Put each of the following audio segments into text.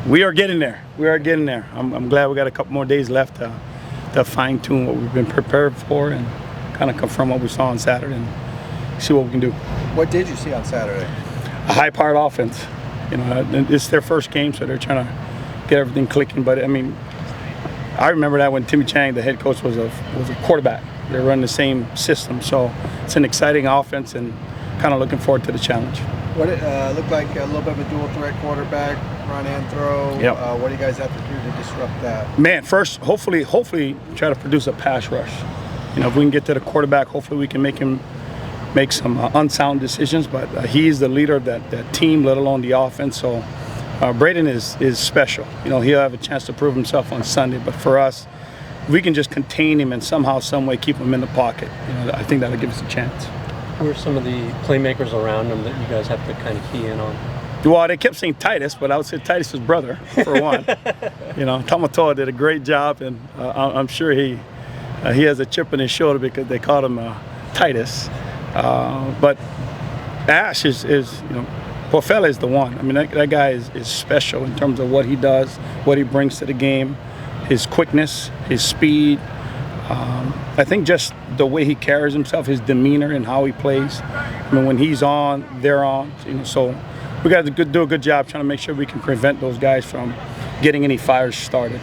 We are getting there. We are getting there. I'm glad we got a couple more days left to fine-tune what we've been prepared for and kind of confirm what we saw on Saturday and see what we can do. What did you see on Saturday? A high-powered offense. You know, it's their first game, so they're trying to get everything clicking. But I mean, I remember that when Timmy Chang, the head coach, was a quarterback. They're running the same system, so it's an exciting offense and kind of looking forward to the challenge. What it looked like a little bit of a dual threat quarterback, run and throw. Yep. What do you guys have to do to disrupt that? Man, first, hopefully try to produce a pass rush. You know, if we can get to the quarterback, hopefully we can make him make some unsound decisions. But he's the leader of that team, let alone the offense. So Braden is special. You know, he'll have a chance to prove himself on Sunday. But for us, we can just contain him and somehow, some way keep him in the pocket. You know, I think that'll give us a chance. Who are some of the playmakers around him that you guys have to kind of key in on? Well, they kept saying Titus, but I would say Titus' brother, for one. You know, Tamatoa did a great job, and I'm sure he has a chip on his shoulder because they called him Titus. But Ash is you know, Pofela is the one. I mean, that guy is special in terms of what he does, what he brings to the game, his quickness, his speed. I think just the way he carries himself, his demeanor and how he plays. I mean, when he's on, they're on. You know, so we got to do a good job trying to make sure we can prevent those guys from getting any fires started.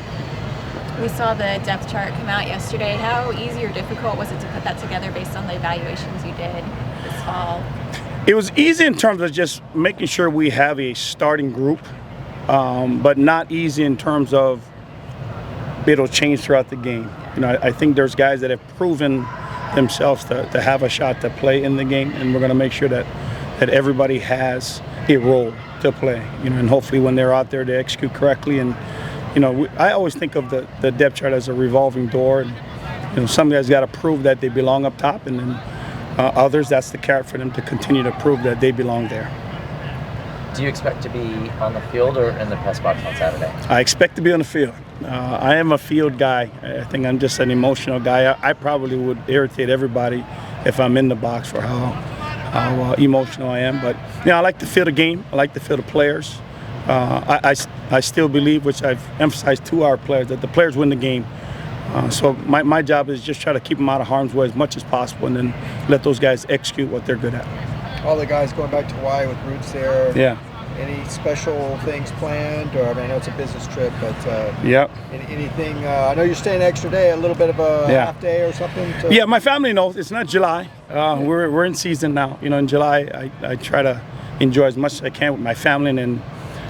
We saw the depth chart come out yesterday. How easy or difficult was it to put that together based on the evaluations you did this fall? It was easy in terms of just making sure we have a starting group, but not easy in terms of it'll change throughout the game. You know, I think there's guys that have proven themselves to have a shot to play in the game, and we're going to make sure that everybody has a role to play. You know, and hopefully when they're out there, they execute correctly. And you know, I always think of the depth chart as a revolving door. And you know, some guys got to prove that they belong up top, and then others, that's the carrot for them to continue to prove that they belong there. Do you expect to be on the field or in the press box on Saturday? I expect to be on the field. I am a field guy. I think I'm just an emotional guy. I probably would irritate everybody if I'm in the box for how emotional I am. But you know, I like to feel the game. I like to feel the players. I still believe, which I've emphasized to our players, that the players win the game. So my job is just try to keep them out of harm's way as much as possible, and then let those guys execute what they're good at. All the guys going back to Hawaii with roots there. Yeah. Any special things planned? Or I mean, I know it's a business trip, but yep. Anything? I know you're staying an extra day, a little bit of a half day or something. Yeah, my family knows it's not July. We're in season now. You know, in July I try to enjoy as much as I can with my family, and then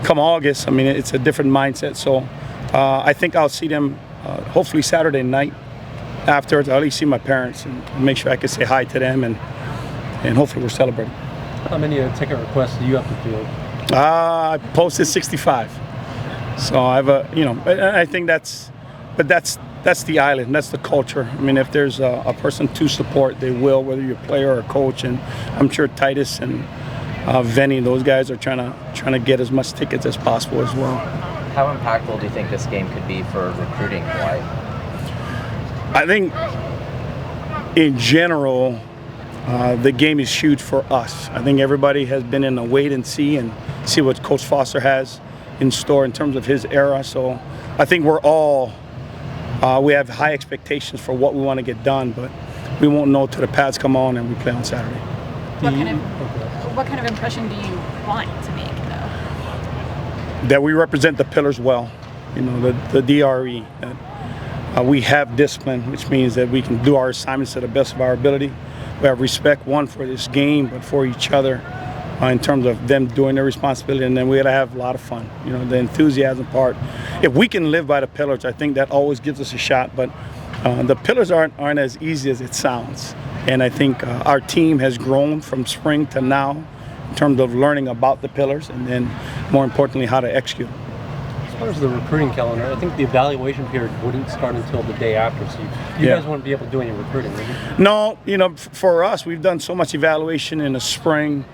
come August, I mean, it's a different mindset. So I think I'll see them hopefully Saturday night. Afterwards, I'll at least see my parents and make sure I can say hi to them, and hopefully we're celebrating. How many ticket requests do you have to field? I posted 65. So I have I think that's the island, that's the culture. I mean, if there's a person to support, they will, whether you're a player or a coach. And I'm sure Titus and Venny, those guys are trying to get as much tickets as possible as well. How impactful do you think this game could be for recruiting Hawaii? I think in general, the game is huge for us. I think everybody has been in a wait and see what Coach Foster has in store in terms of his era. So I think we're all, we have high expectations for what we want to get done, but we won't know till the pads come on and we play on Saturday. What kind of impression do you want to make, though? That we represent the pillars well, you know, the DRE. That we have discipline, which means that we can do our assignments to the best of our ability. We have respect, one, for this game, but for each other in terms of them doing their responsibility. And then we got to have a lot of fun, you know, the enthusiasm part. If we can live by the pillars, I think that always gives us a shot. But the pillars aren't as easy as it sounds. And I think our team has grown from spring to now in terms of learning about the pillars, and then more importantly, how to execute. As far as the recruiting calendar, I think the evaluation period wouldn't start until the day after, so you guys wouldn't be able to do any recruiting, would you? No, you know, for us, we've done so much evaluation in the spring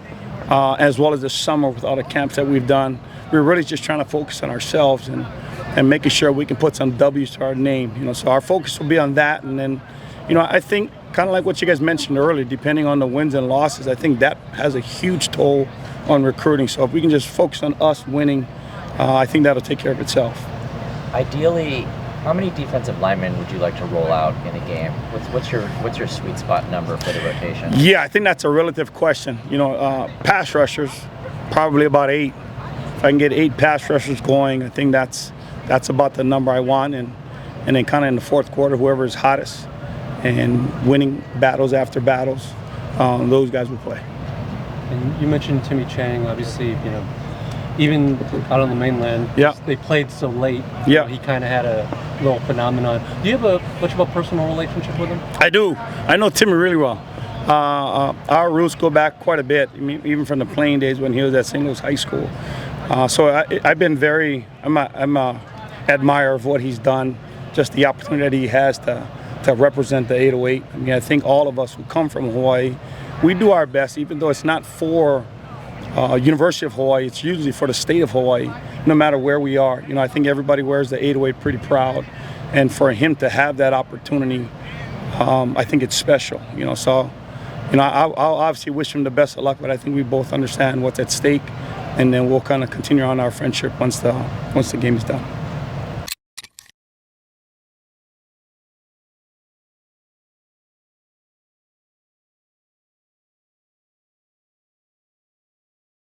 as well as the summer with all the camps that we've done. We're really just trying to focus on ourselves and making sure we can put some W's to our name. You know, so our focus will be on that, and then, you know, I think kind of like what you guys mentioned earlier, depending on the wins and losses, I think that has a huge toll on recruiting. So if we can just focus on us winning I think that'll take care of itself. Ideally, how many defensive linemen would you like to roll out in a game? What's your sweet spot number for the rotation? Yeah, I think that's a relative question. You know, pass rushers, probably about 8. If I can get 8 pass rushers going, I think that's about the number I want. And then kind of in the fourth quarter, whoever is hottest and winning battles after battles, those guys will play. And you mentioned Timmy Chang, obviously, you know, even out on the mainland, they played so late. You know, he kind of had a little phenomenon. Do you have much of a personal relationship with him? I do. I know Timmy really well. Our roots go back quite a bit, I mean, even from the playing days when he was at St. Louis High School. So I've been I'm a admirer of what he's done, just the opportunity that he has to represent the 808. I mean, I think all of us who come from Hawaii, we do our best, even though it's not for University of Hawaii, it's usually for the state of Hawaii, no matter where we are. You know, I think everybody wears the 808 pretty proud, and for him to have that opportunity, I think it's special. You know, so, you know, I'll obviously wish him the best of luck, but I think we both understand what's at stake, and then we'll kind of continue on our friendship once the game is done.